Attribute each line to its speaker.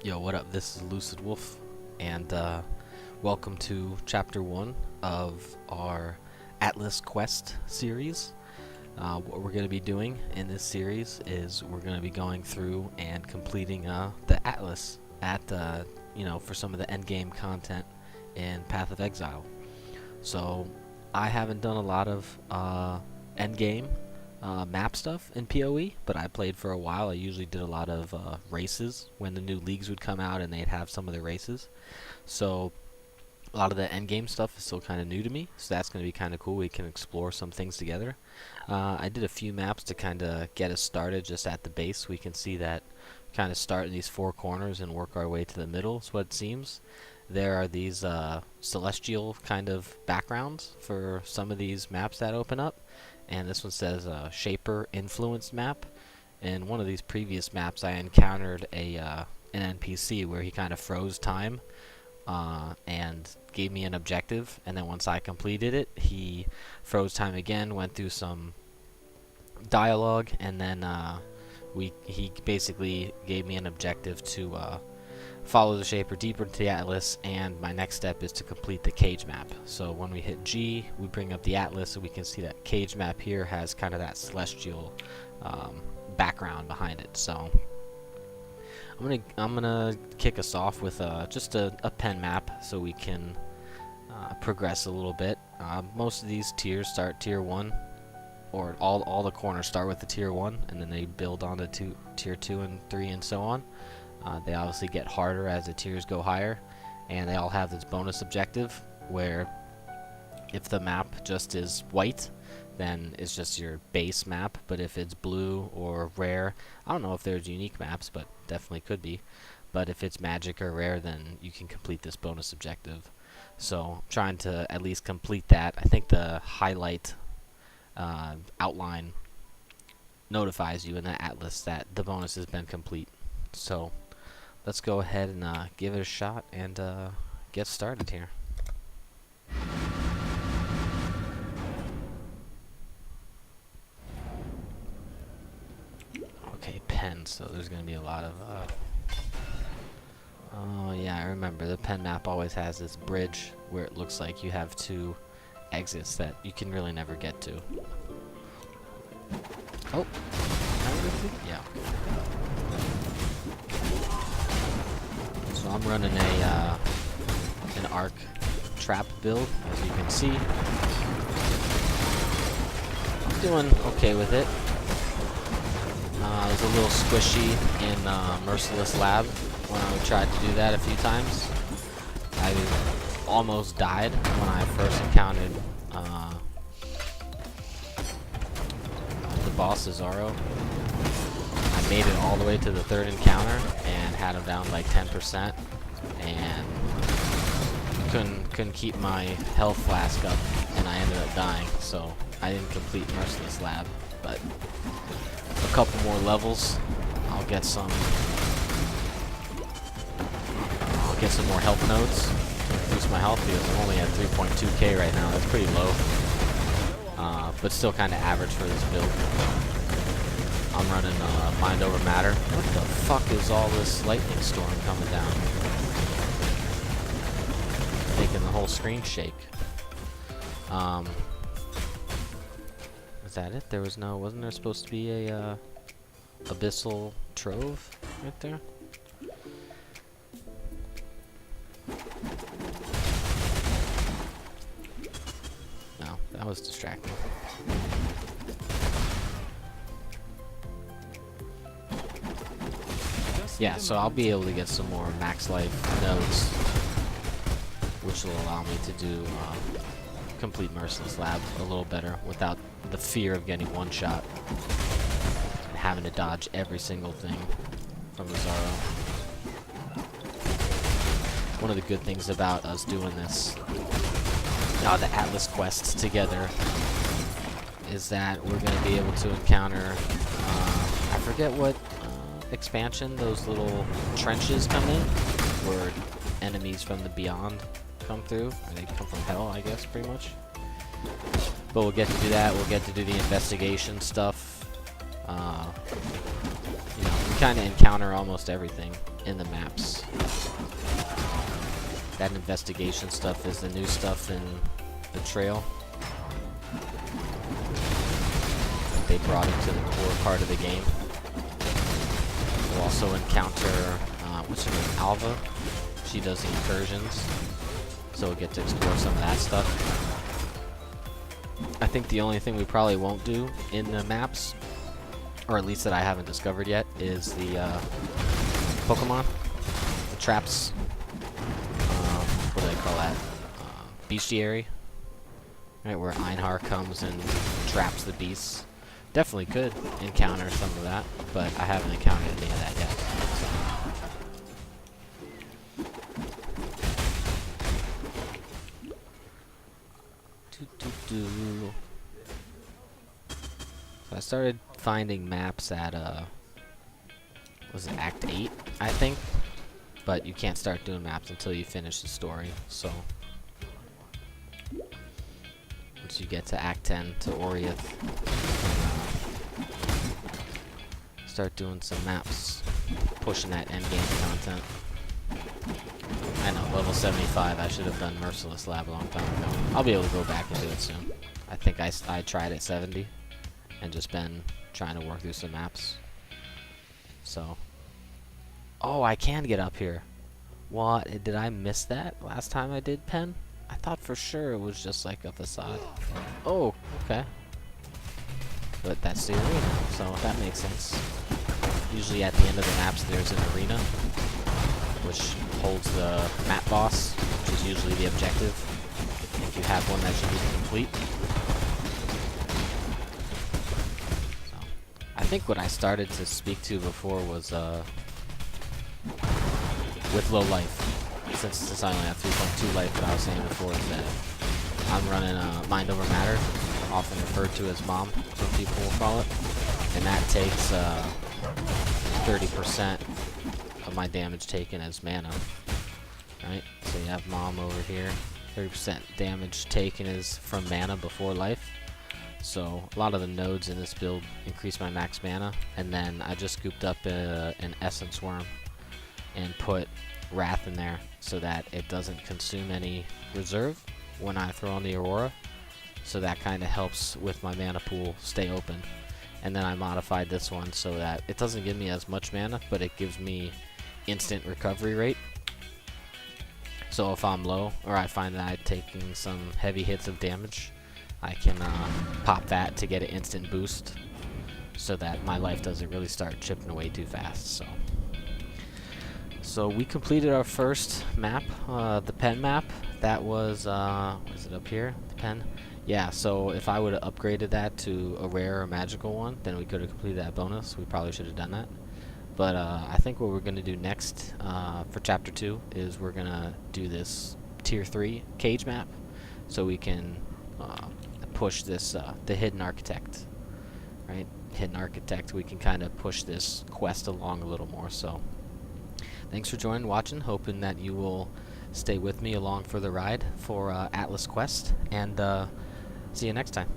Speaker 1: Yo, what up? This is alucidwolf, and welcome to Chapter 1 of our Atlas Quest series. What we're going to be doing in this series is we're going to be going through and completing the Atlas for some of the endgame content in Path of Exile. So, I haven't done a lot of endgame map stuff in PoE, but I played for a while. I usually did a lot of races when the new leagues would come out and they'd have some of the races. So a lot of the endgame stuff is still kind of new to me, so that's going to be kind of cool. We can explore some things together. I did a few maps to kind of get us started just at the base. We can see that kind of start in these four corners and work our way to the middle is what it seems. There are these celestial kind of backgrounds for some of these maps that open up. And this one says Shaper Influenced Map. In one of these previous maps, I encountered an NPC where he kind of froze time and gave me an objective. And then once I completed it, he froze time again, went through some dialogue, and then he basically gave me an objective to follow the Shaper deeper into the Atlas, and my next step is to complete the cage map. So when we hit G, we bring up the Atlas, so we can see that cage map here has kind of that celestial background behind it. So I'm gonna kick us off with just a pen map, so we can progress a little bit. Most of these tiers start tier 1, or all the corners start with the tier 1, and then they build on to tier 2 and 3 and so on. They obviously get harder as the tiers go higher, and they all have this bonus objective where if the map just is white, then it's just your base map, but if it's blue or rare, I don't know if there's unique maps, but definitely could be, but if it's magic or rare, then you can complete this bonus objective. So I'm trying to at least complete that. I think the highlight outline notifies you in the Atlas that the bonus has been complete. So let's go ahead and give it a shot and get started here. Okay, pen, so there's going to be a lot of... Oh yeah, I remember. The pen map always has this bridge where it looks like you have two exits that you can really never get to. Oh! Yeah. So I'm running an arc trap build, as you can see. I'm doing okay with it. I was a little squishy in Merciless Lab when I tried to do that a few times. I almost died when I first encountered the boss Cesaro. I made it all the way to the third encounter and had him down like 10%, and couldn't keep my health flask up, and I ended up dying. So I didn't complete Merciless Lab, but a couple more levels, I'll get some more health nodes to increase my health, because I'm only at 3.2k right now. That's pretty low, but still kind of average for this build. I'm running Mind Over Matter. What the fuck is all this lightning storm coming down? Making the whole screen shake. Is that it? Wasn't there supposed to be a Abyssal Trove right there? No, that was distracting. Yeah, so I'll be able to get some more max life nodes, which will allow me to do complete Merciless Lab a little better without the fear of getting one shot and having to dodge every single thing from the Zaro. One of the good things about us doing this, the Atlas quests together, is that we're going to be able to encounter, I forget what expansion those little trenches come in, where enemies from the beyond come through, or they come from hell, I guess, pretty much. But we'll get to do that. We'll get to do the investigation stuff. kind of encounter almost everything in the maps. That investigation stuff is the new stuff in the trail. They brought it to the core part of the game. We'll also encounter, what's her name, Alva. She does the incursions, so we'll get to explore some of that stuff. I think the only thing we probably won't do in the maps, or at least that I haven't discovered yet, is the Pokemon, the traps. What do they call that? Bestiary, right, where Einhar comes and traps the beasts. Definitely could encounter some of that, but I haven't encountered any of that yet. So I started finding maps at was it Act 8, I think? But you can't start doing maps until you finish the story, so once you get to Act 10 to Oriath, start doing some maps, pushing that endgame content. I know, level 75, I should have done Merciless Lab a long time ago. I'll be able to go back and do it soon. I think I tried at 70 and just been trying to work through some maps. So, oh, I can get up here. What? Did I miss that last time I did Pen? I thought for sure it was just like a facade. Oh, okay. But that's the arena, so that makes sense. Usually at the end of the maps there's an arena, which holds the map boss, which is usually the objective, if you have one that you need to complete. So, I think what I started to speak to before was with low life. Since I only have 3.2 life, what I was saying before is that I'm running Mind Over Matter, often referred to as MOM, some people will call it, and that takes 30% of my damage taken as mana. Right? So you have MOM over here. 30% damage taken is from mana before life. So a lot of the nodes in this build increase my max mana, and then I just scooped up an Essence Worm and put Wrath in there so that it doesn't consume any reserve when I throw on the Aurora. So that kind of helps with my mana pool stay open. And then I modified this one so that it doesn't give me as much mana, but it gives me instant recovery rate. So if I'm low, or I find that I'm taking some heavy hits of damage, I can pop that to get an instant boost so that my life doesn't really start chipping away too fast. So we completed our first map, the Pen map. That was it up here? The Pen? Yeah, so if I would have upgraded that to a rare or magical one, then we could have completed that bonus. We probably should have done that. But I think what we're going to do next for Chapter 2 is we're going to do this Tier 3 cage map so we can push this, the Hidden Architect. Right? Hidden Architect, we can kind of push this quest along a little more. So thanks for joining, watching, hoping that you will stay with me along for the ride for Atlas Quest, and see you next time.